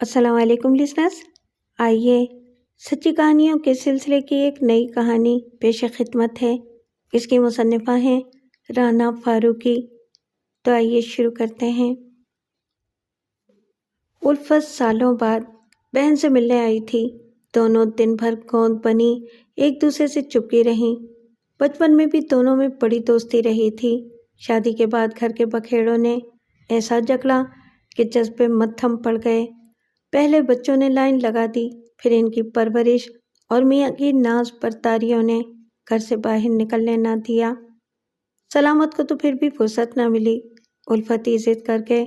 السلام علیکم لسنرس، آئیے سچی کہانیوں کے سلسلے کی ایک نئی کہانی پیش خدمت ہے۔ اس کی مصنفہ ہیں رانا فاروقی۔ تو آئیے شروع کرتے ہیں۔ الفت سالوں بعد بہن سے ملنے آئی تھی۔ دونوں دن بھر گود بنی ایک دوسرے سے چپکی رہیں۔ بچپن میں بھی دونوں میں بڑی دوستی رہی تھی۔ شادی کے بعد گھر کے بکھیڑوں نے ایسا جکڑا کہ جذبے مدھم پڑ گئے۔ پہلے بچوں نے لائن لگا دی، پھر ان کی پرورش اور میاں کی ناز برداریوں نے گھر سے باہر نکلنے نہ دیا۔ سلامت کو تو پھر بھی فرصت نہ ملی۔ الفت ہی ضد کر کے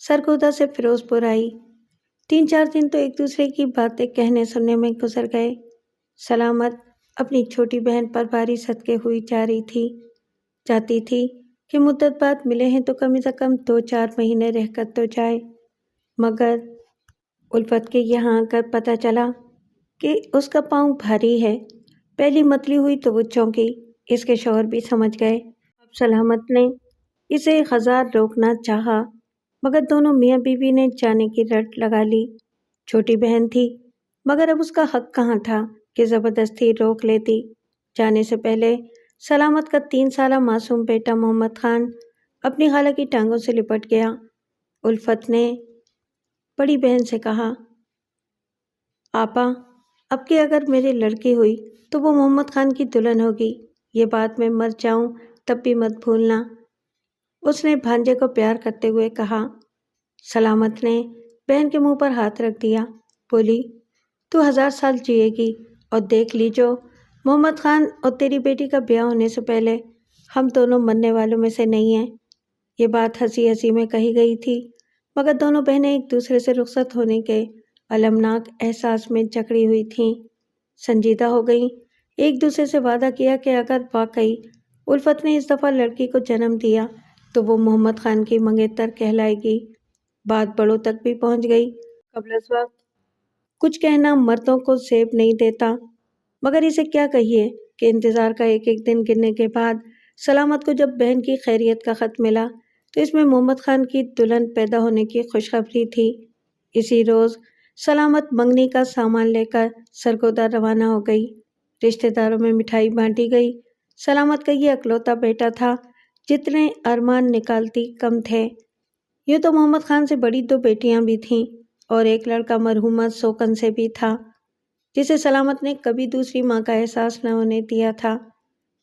سرگودا سے فیروز پور آئی۔ 3-4 دن تو ایک دوسرے کی باتیں کہنے سننے میں گزر گئے۔ سلامت اپنی چھوٹی بہن پر باری صدقے ہوئی جا رہی تھی، چاہتی تھی کہ مدت بعد ملے ہیں تو کم سے کم 2-4 مہینے رہ کر تو جائے، مگر الفت کے یہاں آ کر پتہ چلا کہ اس کا پاؤں بھاری ہے۔ پہلی متلی ہوئی تو وہ چونکی۔ اس کے شوہر بھی سمجھ گئے۔ اب سلامت نے اسے ہزار روکنا چاہا، مگر دونوں میاں بیوی نے جانے کی رٹ لگا لی۔ چھوٹی بہن تھی، مگر اب اس کا حق کہاں تھا کہ زبردستی روک لیتی۔ جانے سے پہلے سلامت کا 3 سالہ معصوم بیٹا محمد خان اپنی خالہ کی ٹانگوں سے لپٹ گیا۔ الفت نے بڑی بہن سے کہا، آپا، اب کہ اگر میری لڑکی ہوئی تو وہ محمد خان کی دلہن ہوگی، یہ بات میں مر جاؤں تب بھی مت بھولنا۔ اس نے بھانجے کو پیار کرتے ہوئے کہا۔ سلامت نے بہن کے منہ پر ہاتھ رکھ دیا، بولی، تو 1000 سال جیے گی، اور دیکھ لیجو محمد خان اور تیری بیٹی کا بیاہ ہونے سے پہلے ہم دونوں مرنے والوں میں سے نہیں ہیں۔ یہ بات ہنسی ہنسی میں کہی گئی تھی، مگر دونوں بہنیں ایک دوسرے سے رخصت ہونے کے المناک احساس میں جکڑی ہوئی تھیں، سنجیدہ ہو گئیں۔ ایک دوسرے سے وعدہ کیا کہ اگر واقعی الفت نے اس دفعہ لڑکی کو جنم دیا تو وہ محمد خان کی منگیتر کہلائے گی۔ بات بڑوں تک بھی پہنچ گئی۔ قبل از وقت کچھ کہنا مردوں کو زیب نہیں دیتا، مگر اسے کیا کہیے کہ انتظار کا ایک ایک دن گرنے کے بعد سلامت کو جب بہن کی خیریت کا خط ملا تو اس میں محمد خان کی دلہن پیدا ہونے کی خوشخبری تھی۔ اسی روز سلامت منگنی کا سامان لے کر سرگودا روانہ ہو گئی۔ رشتہ داروں میں مٹھائی بانٹی گئی۔ سلامت کا یہ اکلوتا بیٹا تھا، جتنے ارمان نکالتی کم تھے۔ یوں تو محمد خان سے بڑی 2 بیٹیاں بھی تھیں اور ایک لڑکا مرحومہ سوکن سے بھی تھا، جسے سلامت نے کبھی دوسری ماں کا احساس نہ ہونے دیا تھا،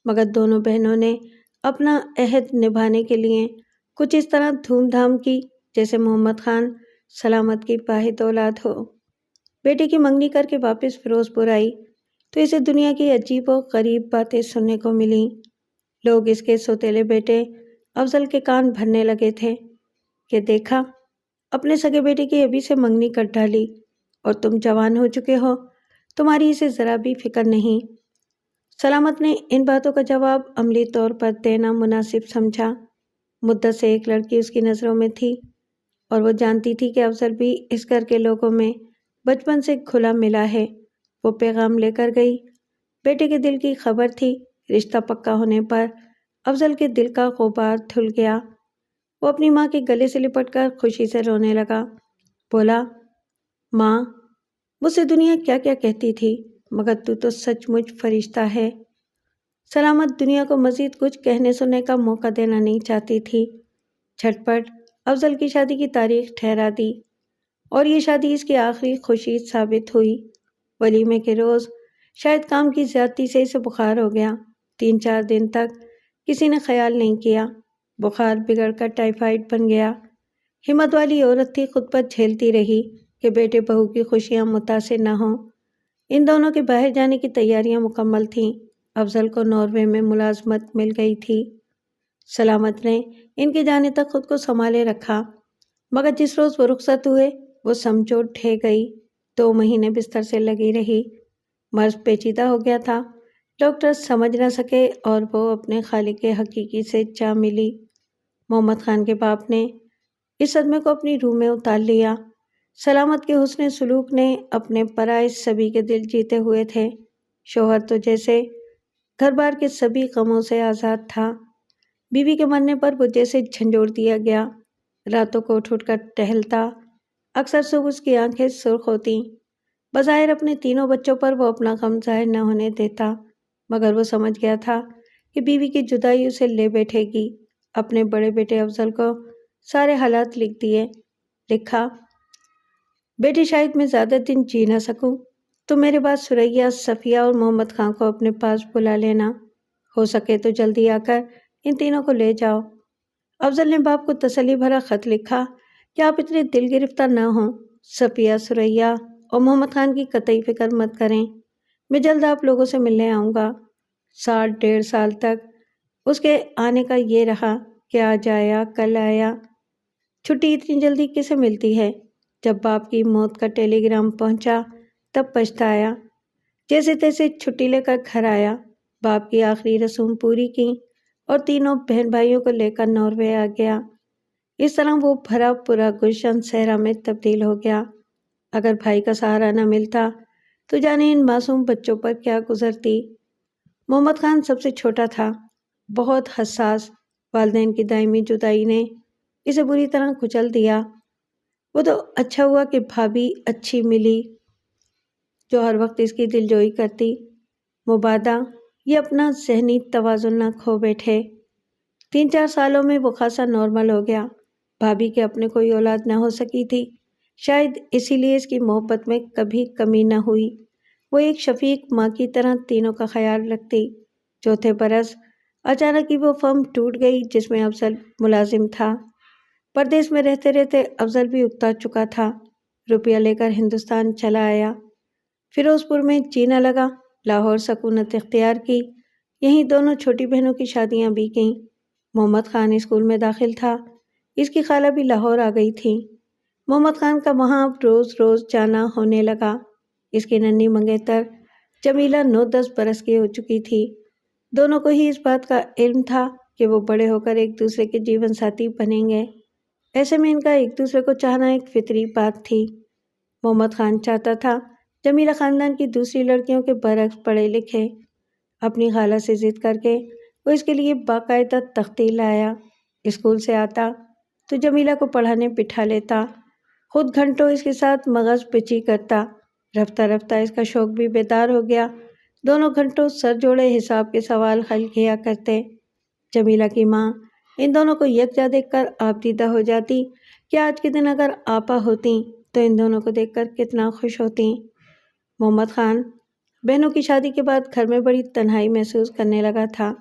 مگر دونوں بہنوں نے اپنا عہد نبھانے کے لیے کچھ اس طرح دھوم دھام کی جیسے محمد خان سلامت کی واحد اولاد ہو۔ بیٹے کی منگنی کر کے واپس فیروز پور آئی تو اسے دنیا کی عجیب و غریب باتیں سننے کو ملیں۔ لوگ اس کے سوتیلے بیٹے افضل کے کان بھرنے لگے تھے کہ دیکھا، اپنے سگے بیٹے کی ابھی سے منگنی کر ڈالی، اور تم جوان ہو چکے ہو، تمہاری اسے ذرا بھی فکر نہیں۔ سلامت نے ان باتوں کا جواب عملی طور پر دینا مناسب سمجھا۔ مدت سے ایک لڑکی اس کی نظروں میں تھی، اور وہ جانتی تھی کہ افضل بھی اس گھر کے لوگوں میں بچپن سے کھلا ملا ہے۔ وہ پیغام لے کر گئی۔ بیٹے کے دل کی خبر تھی۔ رشتہ پکا ہونے پر افضل کے دل کا غبار دھل گیا۔ وہ اپنی ماں کے گلے سے لپٹ کر خوشی سے رونے لگا۔ بولا، ماں، مجھ سے دنیا کیا کیا کہتی تھی، مگر تو سچ مچ فرشتہ ہے۔ سلامت دنیا کو مزید کچھ کہنے سننے کا موقع دینا نہیں چاہتی تھی۔ جھٹ پٹ افضل کی شادی کی تاریخ ٹھہرا دی، اور یہ شادی اس کی آخری خوشی ثابت ہوئی۔ ولیمے کے روز شاید کام کی زیادتی سے اسے بخار ہو گیا۔ 3-4 دن تک کسی نے خیال نہیں کیا۔ بخار بگڑ کر ٹائیفائڈ بن گیا۔ ہمت والی عورت تھی، خود پر جھیلتی رہی کہ بیٹے بہو کی خوشیاں متاثر نہ ہوں۔ ان دونوں کے باہر جانے کی تیاریاں مکمل تھیں۔ افضل کو ناروے میں ملازمت مل گئی تھی۔ سلامت نے ان کے جانے تک خود کو سنبھالے رکھا، مگر جس روز وہ رخصت ہوئے وہ سمجھو ڈھے گئی۔ 2 مہینے بستر سے لگی رہی۔ مرض پیچیدہ ہو گیا تھا، ڈاکٹر سمجھ نہ سکے، اور وہ اپنے خالق حقیقی سے جا ملی۔ محمد خان کے باپ نے اس صدمے کو اپنی روح میں اتار لیا۔ سلامت کے حسن سلوک نے اپنے پرائے سبھی کے دل جیتے ہوئے تھے۔ شوہر تو جیسے گھر بار کے سبھی غموں سے آزاد تھا۔ بیوی کے مرنے پر وہ جیسے جھنجھوڑ دیا گیا۔ راتوں کو اٹھ اٹھ کر ٹہلتا، اکثر صبح اس کی آنکھیں سرخ ہوتیں۔ بظاہر اپنے تینوں بچوں پر وہ اپنا غم ظاہر نہ ہونے دیتا، مگر وہ سمجھ گیا تھا کہ بیوی کی جدائی اسے لے بیٹھے گی۔ اپنے بڑے بیٹے افضل کو سارے حالات لکھ دیے۔ لکھا، بیٹی شاید میں زیادہ دن جی نہ سکوں، تو میرے بعد ثریا، صفیہ اور محمد خان کو اپنے پاس بلا لینا، ہو سکے تو جلدی آ کر ان تینوں کو لے جاؤ۔ افضل نے باپ کو تسلی بھرا خط لکھا کہ آپ اتنے دل گرفتار نہ ہوں، صفیہ، ثریا اور محمد خان کی قطعی فکر مت کریں، میں جلد آپ لوگوں سے ملنے آؤں گا۔ 1.5 سال تک اس کے آنے کا یہ رہا کہ آج آیا کل آیا، چھٹی اتنی جلدی کسے ملتی ہے۔ جب باپ کی موت کا ٹیلی گرام پہنچا تب پچھتایا، جیسے تیسے چھٹی لے کر گھر آیا، باپ کی آخری رسوم پوری کی اور تینوں بہن بھائیوں کو لے کر ناروے آ گیا۔ اس طرح وہ بھرا پورا گلشن صحرا میں تبدیل ہو گیا۔ اگر بھائی کا سہارا نہ ملتا تو جانے ان معصوم بچوں پر کیا گزرتی۔ محمد خان سب سے چھوٹا تھا، بہت حساس۔ والدین کی دائمی جدائی نے اسے بری طرح کچل دیا۔ وہ تو اچھا ہوا کہ بھابھی اچھی ملی جو ہر وقت اس کی دلجوئی کرتی، مبادہ یہ اپنا ذہنی توازن نہ کھو بیٹھے۔ 3-4 سالوں میں وہ خاصا نارمل ہو گیا۔ بھابھی کے اپنے کوئی اولاد نہ ہو سکی تھی، شاید اسی لیے اس کی محبت میں کبھی کمی نہ ہوئی۔ وہ ایک شفیق ماں کی طرح تینوں کا خیال رکھتی۔ چوتھے برس اچانک ہی وہ فرم ٹوٹ گئی جس میں افضل ملازم تھا۔ پردیس میں رہتے رہتے افضل بھی اکتا چکا تھا، روپیہ لے کر ہندوستان چلا آیا۔ فیروز پور میں جینا لگا، لاہور سکونت اختیار کی، یہیں دونوں چھوٹی بہنوں کی شادیاں بھی کیں۔ محمد خان اسکول میں داخل تھا، اس کی خالہ بھی لاہور آ گئی تھی۔ محمد خان کا وہاں اب روز روز جانا ہونے لگا۔ اس کی ننھی منگیتر جمیلہ 9-10 برس کی ہو چکی تھی۔ دونوں کو ہی اس بات کا علم تھا کہ وہ بڑے ہو کر ایک دوسرے کے جیون ساتھی بنیں گے۔ ایسے میں ان کا ایک دوسرے کو چاہنا ایک فطری بات تھی۔ محمد خان چاہتا تھا جمیلہ خاندان کی دوسری لڑکیوں کے برعکس پڑھے لکھے۔ اپنی خالہ سے ضد کر کے وہ اس کے لیے باقاعدہ تختی لایا۔ اسکول سے آتا تو جمیلہ کو پڑھانے بٹھا لیتا، خود گھنٹوں اس کے ساتھ مغز پچی کرتا۔ رفتہ رفتہ اس کا شوق بھی بیدار ہو گیا، دونوں گھنٹوں سر جوڑے حساب کے سوال حل کیا کرتے۔ جمیلہ کی ماں ان دونوں کو یکجا دیکھ کر آبدیدہ ہو جاتی کہ آج کے دن اگر آپا ہوتیں تو ان دونوں کو دیکھ کر کتنا خوش ہوتیں۔ محمد خان بہنوں کی شادی کے بعد گھر میں بڑی تنہائی محسوس کرنے لگا تھا۔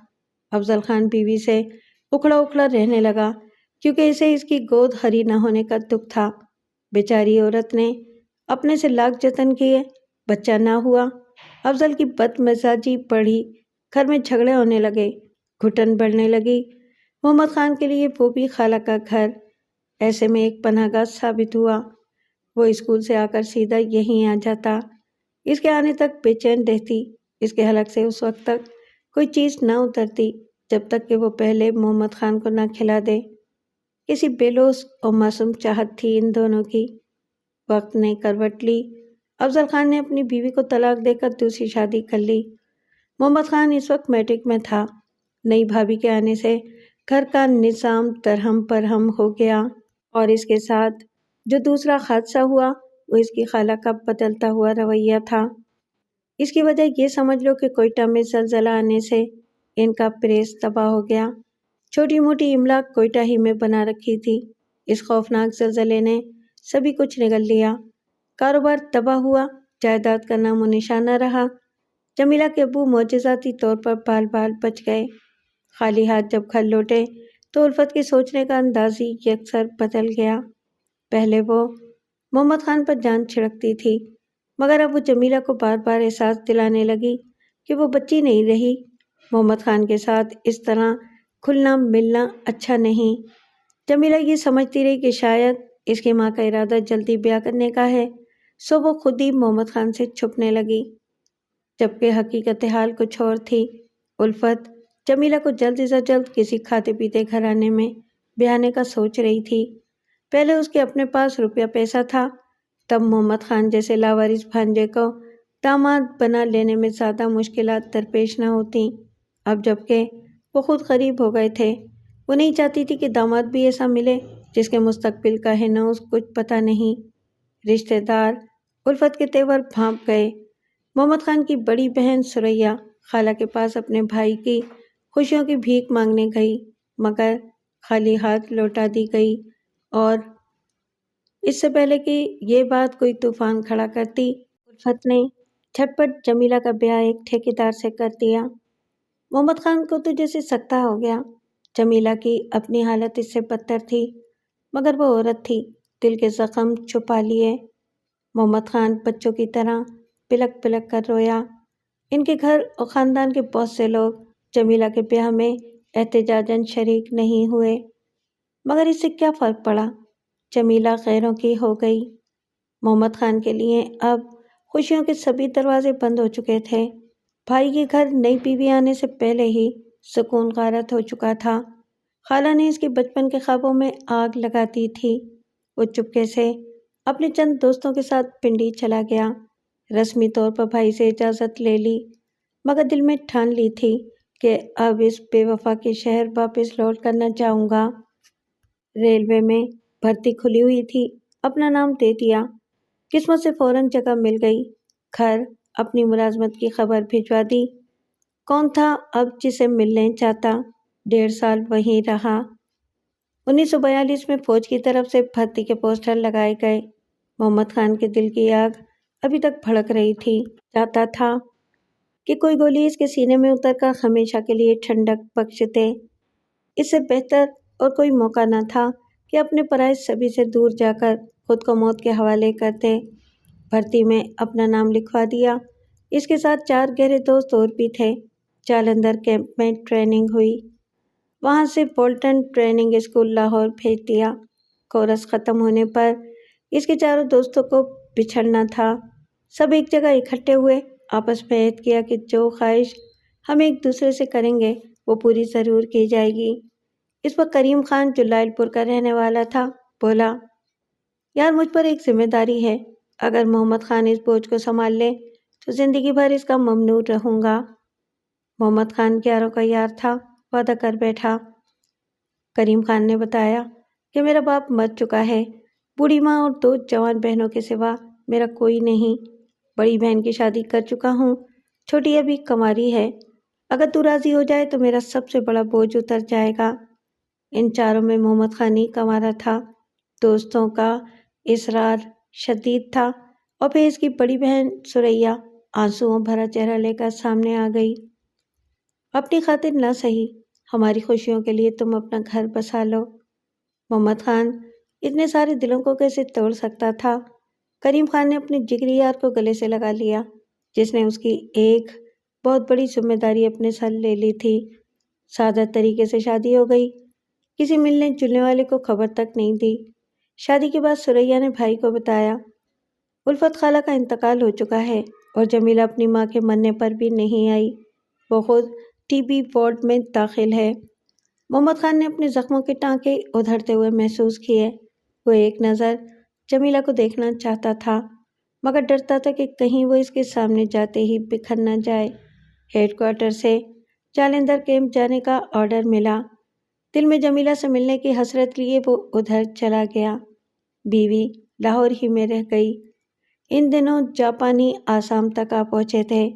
افضل خان بیوی سے اکھڑا اکھڑا رہنے لگا کیونکہ اسے اس کی گود ہری نہ ہونے کا دکھ تھا۔ بیچاری عورت نے اپنے سے لاکھ جتن کیے، بچہ نہ ہوا۔ افضل کی بد مزاجی بڑھی، گھر میں جھگڑے ہونے لگے، گھٹن بڑھنے لگی۔ محمد خان کے لیے وہ بھی خالہ کا گھر ایسے میں ایک پناہ گاہ ثابت ہوا۔ وہ اسکول سے آ کر سیدھا یہیں آ جاتا، اس کے آنے تک بے چین رہتی۔ اس کے حلق سے اس وقت تک کوئی چیز نہ اترتی جب تک کہ وہ پہلے محمد خان کو نہ کھلا دے۔ کسی بے لوث اور معصوم چاہت تھی ان دونوں کی۔ وقت نے کروٹ لی، افضل خان نے اپنی بیوی کو طلاق دے کر دوسری شادی کر لی۔ محمد خان اس وقت میٹرک میں تھا۔ نئی بھابھی کے آنے سے گھر کا نظام درہم برہم ہو گیا، اور اس کے ساتھ جو دوسرا حادثہ ہوا وہ اس کی خالہ کا بدلتا ہوا رویہ تھا۔ اس کی وجہ یہ سمجھ لو کہ کوئٹہ میں زلزلہ آنے سے ان کا پریس تباہ ہو گیا۔ چھوٹی موٹی املاک کوئٹہ ہی میں بنا رکھی تھی۔ اس خوفناک زلزلے نے سبھی کچھ نگل لیا، کاروبار تباہ ہوا، جائیداد کا نام و نشان نہ رہا۔ جمیلہ کے ابو معجزاتی طور پر بال بال بچ گئے۔ خالی ہاتھ جب گھر لوٹے تو الفت کے سوچنے کا انداز ہی یکسر بدل گیا۔ پہلے وہ محمد خان پر جان چھڑکتی تھی، مگر اب وہ جمیلہ کو بار بار احساس دلانے لگی کہ وہ بچی نہیں رہی۔ محمد خان کے ساتھ اس طرح کھلنا ملنا اچھا نہیں۔ جمیلہ یہ سمجھتی رہی کہ شاید اس کی ماں کا ارادہ جلدی بیاہ کرنے کا ہے، سو وہ خود ہی محمد خان سے چھپنے لگی، جبکہ حقیقت حال کچھ اور تھی۔ الفت جمیلہ کو جلد از جلد کسی کھاتے پیتے گھرانے میں بیاہنے کا سوچ رہی تھی۔ پہلے اس کے اپنے پاس روپیہ پیسہ تھا، تب محمد خان جیسے لاوارث بھانجے کو داماد بنا لینے میں زیادہ مشکلات درپیش نہ ہوتیں۔ اب جبکہ وہ خود غریب ہو گئے تھے، وہ نہیں چاہتی تھی کہ داماد بھی ایسا ملے جس کے مستقبل کا ہے نہ اس کچھ پتہ نہیں۔ رشتہ دار الفت کے تیور بھانپ گئے۔ محمد خان کی بڑی بہن ثریا خالہ کے پاس اپنے بھائی کی خوشیوں کی بھیک مانگنے گئی، مگر خالی ہاتھ لوٹا دی گئی، اور اس سے پہلے کہ یہ بات کوئی طوفان کھڑا کرتی، الفت نے جھٹ پٹ جمیلہ کا بیاہ ایک ٹھیکیدار سے کر دیا۔ محمد خان کو تو جیسے سکتہ ہو گیا۔ جمیلہ کی اپنی حالت اس سے بدتر تھی، مگر وہ عورت تھی، دل کے زخم چھپا لیے۔ محمد خان بچوں کی طرح پلک پلک کر رویا۔ ان کے گھر اور خاندان کے بہت سے لوگ جمیلہ کے بیاہ میں احتجاجاً شریک نہیں ہوئے، مگر اس سے کیا فرق پڑا؟ جمیلہ غیروں کی ہو گئی۔ محمد خان کے لیے اب خوشیوں کے سبھی دروازے بند ہو چکے تھے۔ بھائی کے گھر نئی بیوی آنے سے پہلے ہی سکون غارت ہو چکا تھا۔ خالہ نے اس کے بچپن کے خوابوں میں آگ لگا دی تھی۔ وہ چپکے سے اپنے چند دوستوں کے ساتھ پنڈی چلا گیا۔ رسمی طور پر بھائی سے اجازت لے لی، مگر دل میں ٹھان لی تھی کہ اب اس بے وفا کے شہر واپس لوٹ کر نہ جاؤں گا۔ ریلوے میں بھرتی کھلی ہوئی تھی، اپنا نام دے دیا، قسمت سے فوراً جگہ مل گئی۔ گھر اپنی ملازمت کی خبر بھجوا دی۔ کون تھا اب جسے ملنے جاتا؟ 1.5 سال وہیں رہا۔ 1942 میں فوج کی طرف سے بھرتی کے پوسٹر لگائے گئے۔ محمد خان کے دل کی آگ ابھی تک بھڑک رہی تھی۔ چاہتا تھا کہ کوئی گولی اس کے سینے میں اتر کر ہمیشہ کے لیے ٹھنڈک بخش دے۔ اس سے بہتر اور کوئی موقع نہ تھا کہ اپنے پرائے سبھی سے دور جا کر خود کو موت کے حوالے کر دے۔ بھرتی میں اپنا نام لکھوا دیا۔ اس کے ساتھ 4 گہرے دوست اور بھی تھے۔ جالندھر کیمپ میں ٹریننگ ہوئی، وہاں سے بولٹن ٹریننگ اسکول لاہور بھیج دیا۔ کورس ختم ہونے پر اس کے چاروں دوستوں کو بچھڑنا تھا۔ سب ایک جگہ اکٹھے ہوئے، آپس میں عہد کیا کہ جو خواہش ہم ایک دوسرے سے کریں گے وہ پوری ضرور کی جائے گی۔ اس پر کریم خان جو لائل پور کا رہنے والا تھا بولا، یار مجھ پر ایک ذمہ داری ہے، اگر محمد خان اس بوجھ کو سنبھال لے تو زندگی بھر اس کا ممنوع رہوں گا۔ محمد خان 11 کا یار تھا، وعدہ کر بیٹھا۔ کریم خان نے بتایا کہ میرا باپ مر چکا ہے، بوڑھی ماں اور 2 جوان بہنوں کے سوا میرا کوئی نہیں۔ بڑی بہن کی شادی کر چکا ہوں، چھوٹی ابھی کنواری ہے۔ اگر تو راضی ہو جائے تو میرا سب سے بڑا بوجھ اتر جائے گا۔ ان چاروں میں محمد خان ہی کنوارا تھا۔ دوستوں کا اصرار شدید تھا، اور پھر اس کی بڑی بہن ثریا آنسوؤں بھرا چہرہ لے کر سامنے آ گئی۔ اپنی خاطر نہ سہی، ہماری خوشیوں کے لیے تم اپنا گھر بسا لو۔ محمد خان اتنے سارے دلوں کو کیسے توڑ سکتا تھا؟ کریم خان نے اپنے جگری یار کو گلے سے لگا لیا، جس نے اس کی ایک بہت بڑی ذمہ داری اپنے سر لے لی تھی۔ سادہ طریقے سے شادی ہو گئی، کسی ملنے جلنے والے کو خبر تک نہیں دی۔ شادی کے بعد ثریا نے بھائی کو بتایا، الفت خالہ کا انتقال ہو چکا ہے، اور جمیلہ اپنی ماں کے مرنے پر بھی نہیں آئی، وہ خود ٹی بی وارڈ میں داخل ہے۔ محمد خان نے اپنے زخموں کے ٹانکے ادھڑتے ہوئے محسوس کیے۔ وہ ایک نظر جمیلہ کو دیکھنا چاہتا تھا، مگر ڈرتا تھا کہ کہیں وہ اس کے سامنے جاتے ہی بکھر نہ جائے۔ ہیڈ کوارٹر سے جالندھر کیمپ جانے کا آرڈر ملا۔ دل میں جمیلہ سے ملنے کی حسرت لیے وہ ادھر چلا گیا۔ بیوی لاہور ہی میں رہ گئی۔ ان دنوں جاپانی آسام تک آ پہنچے تھے۔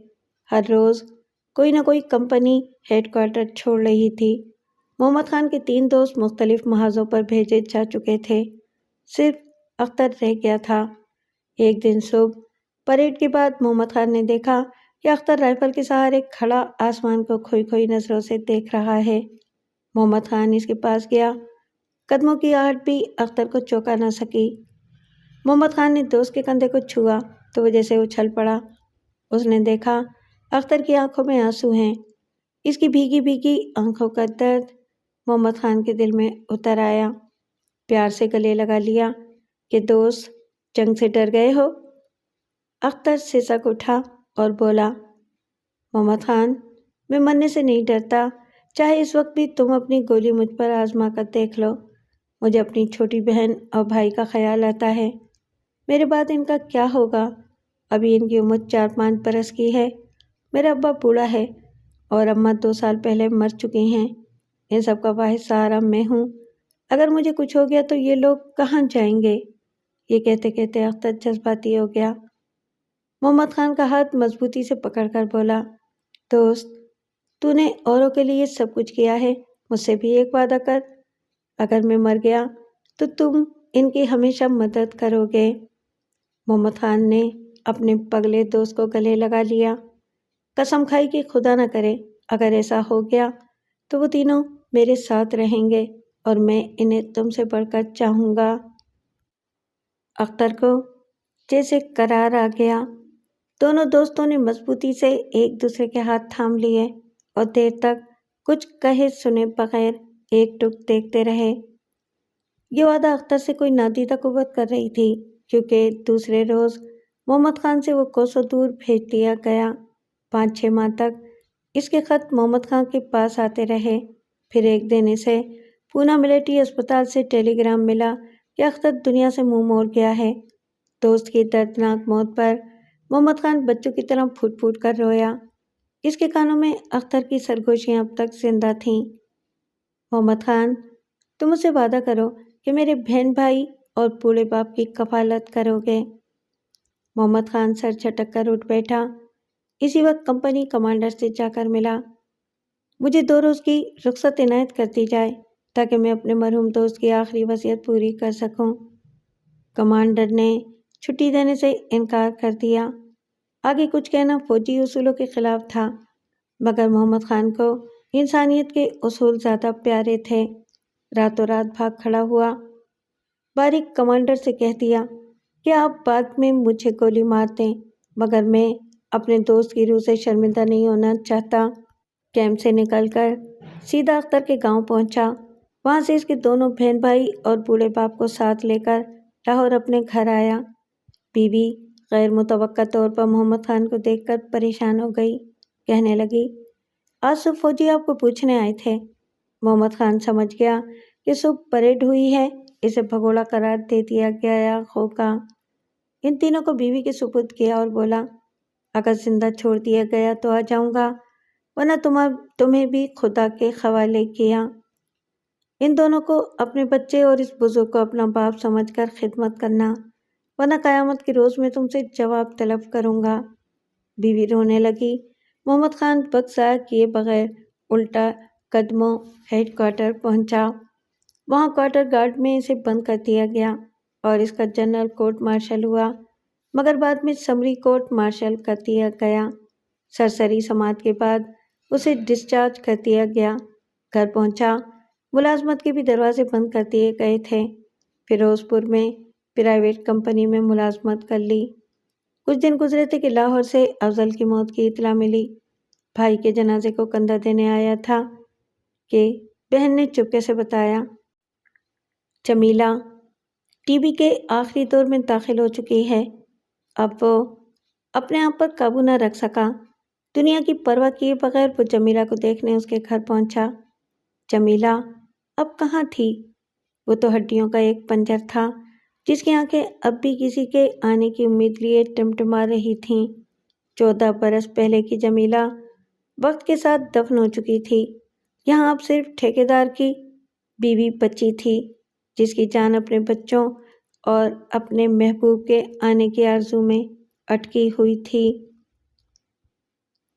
ہر روز کوئی نہ کوئی کمپنی ہیڈ کوارٹر چھوڑ رہی تھی۔ محمد خان کے 3 دوست مختلف محاذوں پر بھیجے جا چکے تھے، صرف اختر رہ گیا تھا۔ ایک دن صبح پریڈ کے بعد محمد خان نے دیکھا کہ اختر رائفل کے سہارے کھڑا آسمان کو کھوئی کھوئی نظروں سے دیکھ رہا ہے۔ محمد خان اس کے پاس گیا، قدموں کی آہٹ بھی اختر کو چونکا نہ سکی۔ محمد خان نے دوست کے کندھے کو چھوا تو وہ جیسے اچھل پڑا۔ اس نے دیکھا اختر کی آنکھوں میں آنسو ہیں۔ اس کی بھیگی بھیگی آنکھوں کا درد محمد خان کے دل میں اتر آیا۔ پیار سے گلے لگا لیا کہ دوست جنگ سے ڈر گئے ہو؟ اختر سسک اٹھا اور بولا، محمد خان میں مرنے سے نہیں ڈرتا، چاہے اس وقت بھی تم اپنی گولی مجھ پر آزما کر دیکھ لو۔ مجھے اپنی چھوٹی بہن اور بھائی کا خیال آتا ہے، میرے بعد ان کا کیا ہوگا؟ ابھی ان کی عمر 4-5 برس کی ہے۔ میرا ابا بوڑھا ہے اور اماں 2 سال پہلے مر چکی ہیں۔ ان سب کا واحد سہارا میں ہوں۔ اگر مجھے کچھ ہو گیا تو یہ لوگ کہاں جائیں گے؟ یہ کہتے کہتے اختر جذباتی ہو گیا۔ محمد خان کا ہاتھ مضبوطی سے پکڑ کر بولا، دوست، تو نے اوروں کے لیے سب کچھ کیا ہے، مجھ سے بھی ایک وعدہ کر، اگر میں مر گیا تو تم ان کی ہمیشہ مدد کرو گے۔ محمد خان نے اپنے پگلے دوست کو گلے لگا لیا۔ قسم کھائی کہ خدا نہ کرے اگر ایسا ہو گیا تو وہ تینوں میرے ساتھ رہیں گے اور میں انہیں تم سے بڑھ کر چاہوں گا۔ اختر کو جیسے قرار آ گیا۔ دونوں دوستوں نے مضبوطی سے ایک دوسرے کے ہاتھ تھام لیے اور دیر تک کچھ کہے سنے بغیر ایک ٹک دیکھتے رہے۔ یہ وعدہ اختر سے کوئی نادیدہ قوت کر رہی تھی، کیونکہ دوسرے روز محمد خان سے وہ کوسوں دور بھیج دیا گیا۔ 5-6 ماہ تک اس کے خط محمد خان کے پاس آتے رہے۔ پھر ایک دن اسے پونا ملٹری اسپتال سے ٹیلی گرام ملا کہ اختر دنیا سے منہ موڑ گیا ہے۔ دوست کی دردناک موت پر محمد خان بچوں کی طرح پھوٹ پھوٹ کر رویا۔ اس کے کانوں میں اختر کی سرگوشیاں اب تک زندہ تھیں۔ محمد خان، تم مجھ سے وعدہ کرو کہ میرے بہن بھائی اور بوڑھے باپ کی کفالت کرو گے۔ محمد خان سر جھٹک کر اٹھ بیٹھا۔ اسی وقت کمپنی کمانڈر سے جا کر ملا۔ مجھے 2 روز کی رخصت عنایت کر دی جائے تاکہ میں اپنے مرحوم دوست کی آخری وصیت پوری کر سکوں۔ کمانڈر نے چھٹی دینے سے انکار کر دیا۔ آگے کچھ کہنا فوجی اصولوں کے خلاف تھا، مگر محمد خان کو انسانیت کے اصول زیادہ پیارے تھے۔ راتوں رات بھاگ کھڑا ہوا۔ باریک کمانڈر سے کہہ دیا کہ آپ بعد میں مجھے گولی مار دیں، مگر میں اپنے دوست کی روح سے شرمندہ نہیں ہونا چاہتا۔ کیمپ سے نکل کر سیدھا اختر کے گاؤں پہنچا۔ وہاں سے اس کے دونوں بہن بھائی اور بوڑھے باپ کو ساتھ لے کر لاہور اپنے گھر آیا۔ بیوی غیر متوقع طور پر محمد خان کو دیکھ کر پریشان ہو گئی۔ کہنے لگی، آج صبح فوجی آپ کو پوچھنے آئے تھے۔ محمد خان سمجھ گیا کہ صبح پریڈ ہوئی ہے، اسے بھگوڑا قرار دے دیا گیا ہوگا۔ ان تینوں کو بیوی کے سپرد کیا اور بولا، اگر زندہ چھوڑ دیا گیا تو آ جاؤں گا، ورنہ تمہیں بھی خدا کے حوالے کیا۔ ان دونوں کو اپنے بچے اور اس بزرگ کو اپنا باپ سمجھ کر خدمت کرنا، ورنہ قیامت کے روز میں تم سے جواب طلب کروں گا۔ بیوی رونے لگی۔ محمد خان وقت ضائع کیے بغیر الٹا قدموں ہیڈ کوارٹر پہنچا۔ وہاں کوارٹر گارڈ میں اسے بند کر دیا گیا اور اس کا جنرل کورٹ مارشل ہوا، مگر بعد میں سمری کورٹ مارشل کر دیا گیا۔ سرسری سماعت کے بعد اسے ڈسچارج کر دیا گیا۔ گھر پہنچا۔ ملازمت کے بھی دروازے بند کر دیے گئے تھے۔ فیروز پور میں پرائیویٹ کمپنی میں ملازمت کر لی۔ کچھ دن گزرے تھے کہ لاہور سے افضل کی موت کی اطلاع ملی۔ بھائی کے جنازے کو کندھا دینے آیا تھا کہ بہن نے چپکے سے بتایا، جمیلہ ٹی بی کے آخری دور میں داخل ہو چکی ہے۔ اب وہ اپنے آپ پر قابو نہ رکھ سکا۔ دنیا کی پرواہ کیے بغیر وہ جمیلہ کو دیکھنے اس کے گھر پہنچا۔ جمیلہ اب کہاں تھی؟ وہ تو ہڈیوں کا ایک پنجر تھا جس کی آنکھیں اب بھی کسی کے آنے کی امید لیے ٹمٹما رہی تھیں۔ 14 برس پہلے کی جمیلہ وقت کے ساتھ دفن ہو چکی تھی۔ یہاں اب صرف ٹھیکیدار کی بیوی بچی تھی، جس کی جان اپنے بچوں اور اپنے محبوب کے آنے کی آرزو میں اٹکی ہوئی تھی۔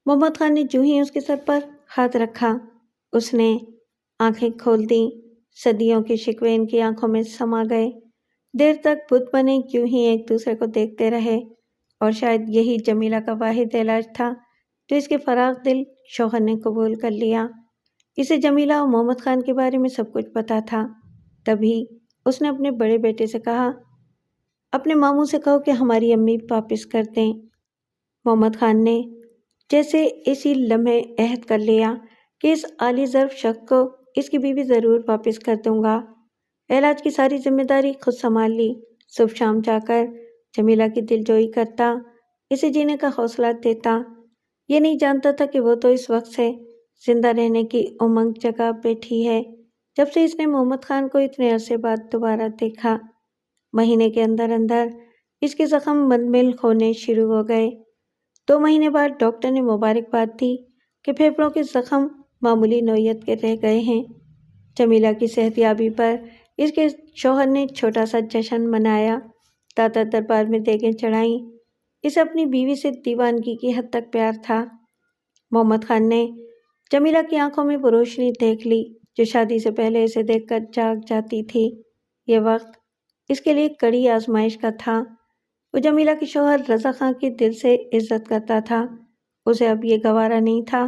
محمد خان نے جو ہی اس کے سر پر ہاتھ رکھا، اس نے آنکھیں کھول دیں۔ صدیوں کے شکوے ان کی آنکھوں میں سما گئے۔ دیر تک بت بنے یوں ہی ایک دوسرے کو دیکھتے رہے، اور شاید یہی جمیلہ کا واحد علاج تھا جو اس کے فراخ دل شوہر نے قبول کر لیا۔ اسے جمیلہ اور محمد خان کے بارے میں سب کچھ پتا تھا۔ تبھی اس نے اپنے بڑے بیٹے سے کہا، اپنے ماموں سے کہو کہ ہماری امی واپس کر دیں۔ محمد خان نے جیسے اسی لمحے عہد کر لیا کہ اس عالی ظرف شخص کو اس کی بیوی ضرور واپس کر دوں گا۔ علاج کی ساری ذمہ داری خود سنبھال لی۔ صبح شام جا کر جمیلہ کی دل جوئی کرتا، اسے جینے کا حوصلہ دیتا۔ یہ نہیں جانتا تھا کہ وہ تو اس وقت سے زندہ رہنے کی امنگ جگہ بیٹھی ہے جب سے اس نے محمد خان کو اتنے عرصے بعد دوبارہ دیکھا۔ مہینے کے اندر اندر اس کے زخم مندمل ہونے شروع ہو گئے۔ 2 مہینے بعد ڈاکٹر نے مبارکباد دی کہ پھیپھڑوں کے زخم معمولی نوعیت کے رہ گئے ہیں۔ جمیلہ کی صحت یابی پر اس کے شوہر نے چھوٹا سا جشن منایا۔ دادا دربار میں دیگیں چڑھائیں۔ اسے اپنی بیوی سے دیوانگی کی حد تک پیار تھا۔ محمد خان نے جمیلہ کی آنکھوں میں وہ روشنی دیکھ لی جو شادی سے پہلے اسے دیکھ کر جاگ جاتی تھی۔ یہ وقت اس کے لیے کڑی آزمائش کا تھا۔ وہ جمیلہ کے شوہر رضا خان کی دل سے عزت کرتا تھا۔ اسے اب یہ گوارا نہیں تھا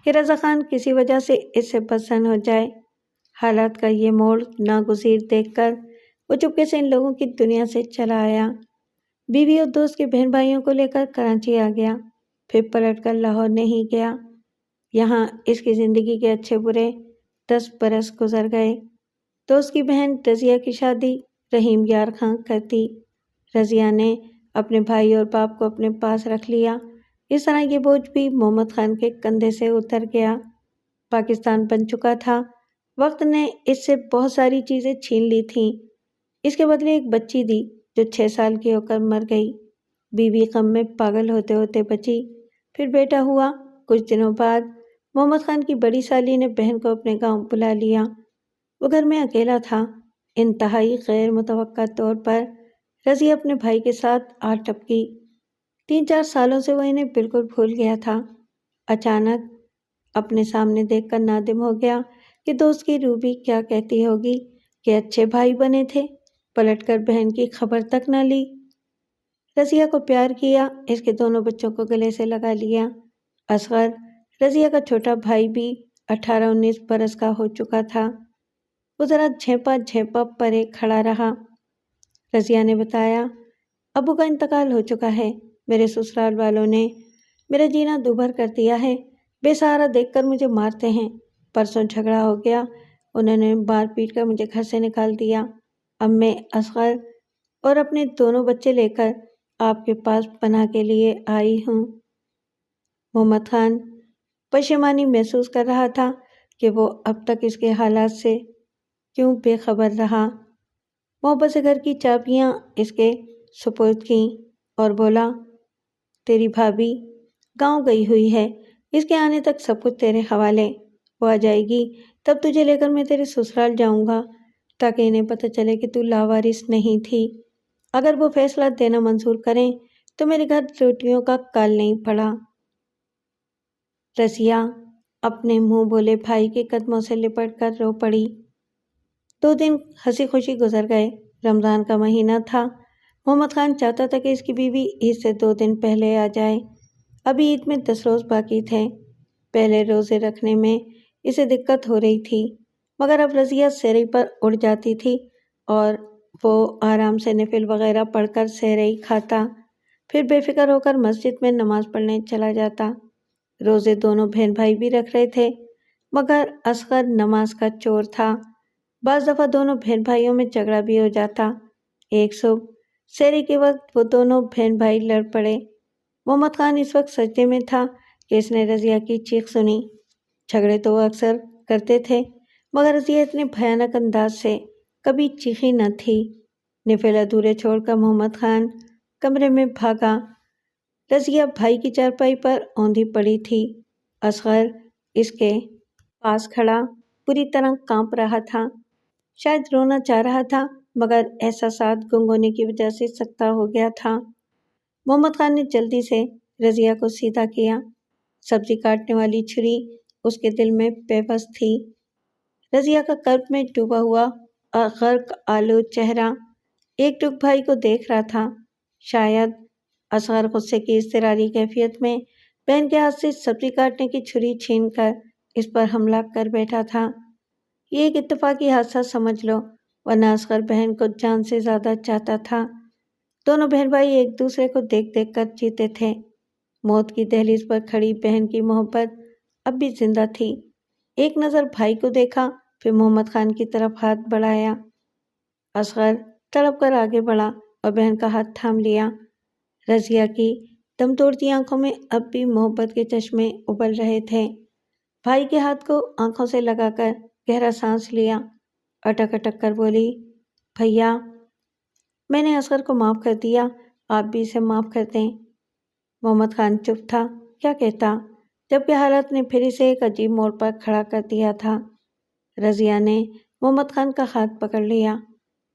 کہ رضا خان کسی وجہ سے اس سے پسند ہو جائے۔ حالات کا یہ موڑ ناگزیر دیکھ کر وہ چپکے سے ان لوگوں کی دنیا سے چلا آیا۔ بیوی اور دوست کے بہن بھائیوں کو لے کر کراچی آ گیا، پھر پلٹ کر لاہور نہیں گیا۔ یہاں اس کی زندگی کے اچھے برے 10 برس گزر گئے۔ دوست کی بہن رضیہ کی شادی رحیم یار خان کر دی۔ رضیہ نے اپنے بھائی اور باپ کو اپنے پاس رکھ لیا۔ اس طرح یہ بوجھ بھی محمد خان کے کندھے سے اتر گیا۔ پاکستان بن چکا تھا۔ وقت نے اس سے بہت ساری چیزیں چھین لی تھیں۔ اس کے بدلے ایک بچی دی جو 6 سال کی ہو کر مر گئی۔ بیوی غم میں پاگل ہوتے ہوتے بچی۔ پھر بیٹا ہوا۔ کچھ دنوں بعد محمد خان کی بڑی سالی نے بہن کو اپنے گاؤں بلا لیا۔ وہ گھر میں اکیلا تھا۔ انتہائی غیر متوقع طور پر رضیہ اپنے بھائی کے ساتھ آ ٹپکی۔ 3-4 سالوں سے وہ انہیں بالکل بھول گیا تھا۔ اچانک اپنے سامنے دیکھ کر نادم ہو گیا کہ دوست کی روبی کیا کہتی ہوگی کہ اچھے بھائی بنے تھے، پلٹ کر بہن کی خبر تک نہ لی۔ رضیہ کو پیار کیا، اس کے دونوں بچوں کو گلے سے لگا لیا۔ اصغر، رضیہ کا چھوٹا بھائی بھی 18-19 برس کا ہو چکا تھا۔ وہ ذرا جھیپا پرے کھڑا رہا۔ رضیہ نے بتایا، ابو کا انتقال ہو چکا ہے۔ میرے سسرال والوں نے میرا جینا دوبھر کر دیا ہے۔ بے سہارا دیکھ کر مجھے مارتے ہیں۔ پرسوں جھگڑا ہو گیا، انہوں نے مار پیٹ کر مجھے گھر سے نکال دیا۔ اب میں اصغر اور اپنے دونوں بچے لے کر آپ کے پاس پناہ کے لیے آئی ہوں۔ محمد خان پشیمانی محسوس کر رہا تھا کہ وہ اب تک اس کے حالات سے کیوں بے خبر رہا۔ محبت سے گھر کی چابیاں اس کے سپرد کیں اور بولا، تیری بھابھی گاؤں گئی ہوئی ہے، اس کے آنے تک سب کچھ تیرے حوالے۔ وہ آ جائے گی تب تجھے لے کر میں تیرے سسرال جاؤں گا تاکہ انہیں پتہ چلے کہ تو لاوارث نہیں تھی۔ اگر وہ فیصلہ دینا منظور کریں تو میرے گھر روٹیوں کا کال نہیں پڑا۔ رضیہ اپنے منہ بولے بھائی کے قدموں سے لپٹ کر رو پڑی۔ 2 دن ہنسی خوشی گزر گئے۔ رمضان کا مہینہ تھا۔ محمد خان چاہتا تھا کہ اس کی بیوی عید سے 2 دن پہلے آ جائے۔ ابھی عید میں 10 روز باقی تھے۔ پہلے روزے رکھنے میں اسے دقت ہو رہی تھی، مگر اب رضیہ سحری پر اڑ جاتی تھی اور وہ آرام سے نفل وغیرہ پڑھ کر سحری کھاتا، پھر بے فکر ہو کر مسجد میں نماز پڑھنے چلا جاتا۔ روزے دونوں بہن بھائی بھی رکھ رہے تھے، مگر اصغر نماز کا چور تھا۔ بعض دفعہ دونوں بہن بھائیوں میں جھگڑا بھی ہو جاتا۔ ایک صبح سحری کے وقت وہ دونوں بہن بھائی لڑ پڑے۔ محمد خان اس وقت سجدے میں تھا کہ اس نے رضیہ کی چیخ سنی۔ جھگڑے تو وہ اکثر کرتے تھے، مگر رضیہ اتنے بھیانک انداز سے کبھی چیخی نہ تھی۔ نفل ادھورے چھوڑ کر محمد خان کمرے میں بھاگا۔ رضیہ بھائی کی چارپائی پر اوندھی پڑی تھی۔ اصغر اس کے پاس کھڑا پوری طرح کانپ رہا تھا، شاید رونا چاہ رہا تھا مگر احساسات گنگ ہونے کی وجہ سے سکتا ہو گیا تھا۔ محمد خان نے جلدی سے رضیہ کو سیدھا کیا۔ سبزی کاٹنے والی چھری اس کے دل میں بے بس تھی۔ رضیہ کا کرب میں ڈوبا ہوا غرق آلود چہرہ ایک ٹک بھائی کو دیکھ رہا تھا۔ شاید اصغر غصے کی اضطراری کیفیت میں بہن کے ہاتھ سے سبزی کاٹنے کی چھری چھین کر اس پر حملہ کر بیٹھا تھا۔ یہ ایک اتفاقی حادثہ سمجھ لو، ورنہ اصغر بہن کو جان سے زیادہ چاہتا تھا۔ دونوں بہن بھائی ایک دوسرے کو دیکھ دیکھ کر جیتے تھے۔ موت کی دہلیز پر کھڑی بہن کی محبت اب بھی زندہ تھی۔ ایک نظر بھائی کو دیکھا، پھر محمد خان کی طرف ہاتھ بڑھایا۔ اصغر تڑپ کر آگے بڑھا اور بہن کا ہاتھ تھام لیا۔ رضیہ کی دم توڑتی آنکھوں میں اب بھی محبت کے چشمے ابل رہے تھے۔ بھائی کے ہاتھ کو آنکھوں سے لگا کر گہرا سانس لیا، اٹک اٹک کر بولی، بھیا میں نے اصغر کو معاف کر دیا، آپ بھی اسے معاف کر دیں۔ محمد خان چپ تھا، کیا کہتا، جبکہ حالات نے پھر اسے ایک عجیب موڑ پر کھڑا کر دیا تھا۔ رضیہ نے محمد خان کا ہاتھ پکڑ لیا،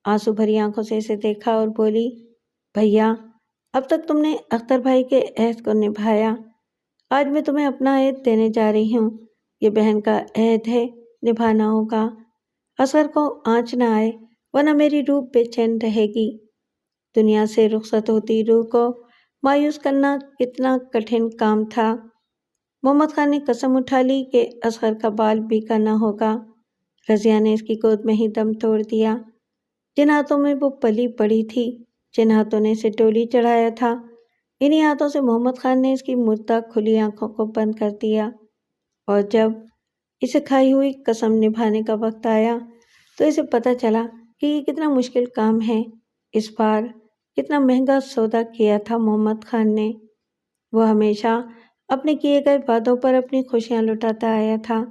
آنسو بھری آنکھوں سے اسے دیکھا اور بولی، بھیا، اب تک تم نے اختر بھائی کے عہد کو نبھایا، آج میں تمہیں اپنا عہد دینے جا رہی ہوں۔ یہ بہن کا عہد ہے، نبھانا ہوگا۔ اصغر کو آنچ نہ آئے ورنہ میری روح بے چین رہے گی۔ دنیا سے رخصت ہوتی روح کو مایوس کرنا کتنا کٹھن کام تھا۔ محمد خان نے قسم اٹھا لی کہ اصغر کا بال بیکا نہ ہوگا۔ رضیہ نے اس کی گود میں ہی دم توڑ دیا۔ جن ہاتھوں میں وہ پلی پڑی تھی، جن ہاتھوں نے اسے ڈولی چڑھایا تھا، انہی ہاتھوں سے محمد خان نے اس کی مردہ کھلی آنکھوں کو بند کر دیا، اور جب اسے کھائی ہوئی قسم نبھانے کا وقت آیا تو اسے پتہ چلا کہ یہ کتنا مشکل کام ہے۔ اس بار کتنا مہنگا سودا کیا تھا محمد خان نے۔ وہ ہمیشہ اپنے کیے گئے وعدوں پر اپنی خوشیاں لٹاتا آیا تھا،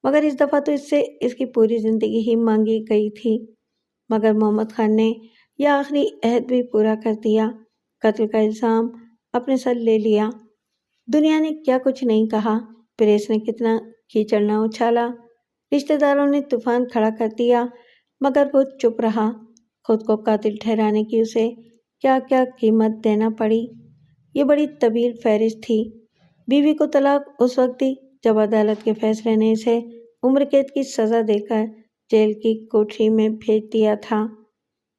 مگر اس دفعہ تو اس سے اس کی پوری زندگی ہی مانگی گئی تھی۔ مگر محمد خان نے یہ آخری عہد بھی پورا کر دیا، قتل کا الزام اپنے سر لے لیا۔ دنیا نے کیا کچھ نہیں کہا، پریس نے کتنا کیچڑ نہ اچھالا، رشتہ داروں نے طوفان کھڑا کر دیا، مگر وہ چپ رہا۔ خود کو قاتل ٹھہرانے کی اسے کیا کیا قیمت دینا پڑی، یہ بڑی طویل فہرست تھی۔ بیوی کو طلاق اس وقت دی جب عدالت کے فیصلے نے اسے عمر قید کی سزا دے کر جیل کی کوٹری میں بھیج دیا تھا۔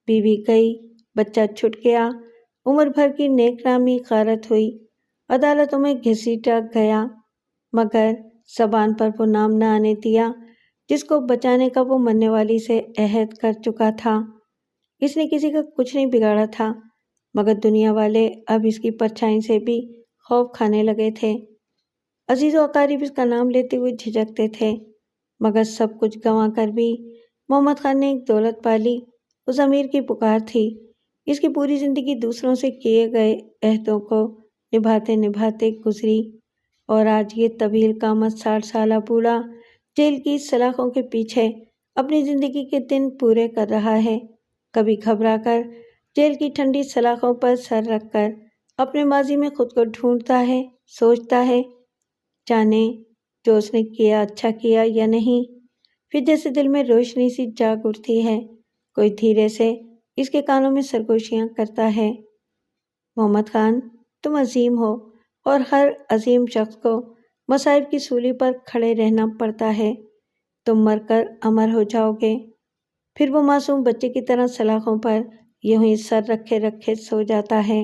بیوی گئی، بچہ چھٹ گیا، عمر بھر کی نیک نامی غارت ہوئی، عدالتوں میں گھسیٹا گیا، مگر زبان پر وہ نام نہ آنے دیا جس کو بچانے کا وہ مرنے والی سے عہد کر چکا تھا۔ اس نے کسی کا کچھ نہیں بگاڑا تھا، مگر دنیا والے اب اس کی پرچھائی سے بھی خوف کھانے لگے تھے۔ عزیز و اقارب اس کا نام لیتے ہوئے جھجکتے تھے، مگر سب کچھ گنوا کر بھی محمد خان نے ایک دولت پالی، اس امیر کی پکار تھی۔ اس کی پوری زندگی دوسروں سے کیے گئے عہدوں کو نبھاتے نبھاتے گزری، اور آج یہ طویل قامت 60 سالہ بوڑھا جیل کی سلاخوں کے پیچھے اپنی زندگی کے دن پورے کر رہا ہے، کبھی گھبرا کر جیل کی ٹھنڈی سلاخوں پر سر رکھ کر اپنے ماضی میں خود کو ڈھونڈتا ہے، سوچتا ہے جانے جو اس نے کیا اچھا کیا یا نہیں۔ پھر جیسے دل میں روشنی سی جاگ اٹھتی ہے، کوئی دھیرے سے اس کے کانوں میں سرگوشیاں کرتا ہے، محمد خان تم عظیم ہو، اور ہر عظیم شخص کو مصائب کی سولی پر کھڑے رہنا پڑتا ہے، تم مر کر امر ہو جاؤ گے۔ پھر وہ معصوم بچے کی طرح سلاخوں پر یوں ہی سر رکھے رکھے سو جاتا ہے۔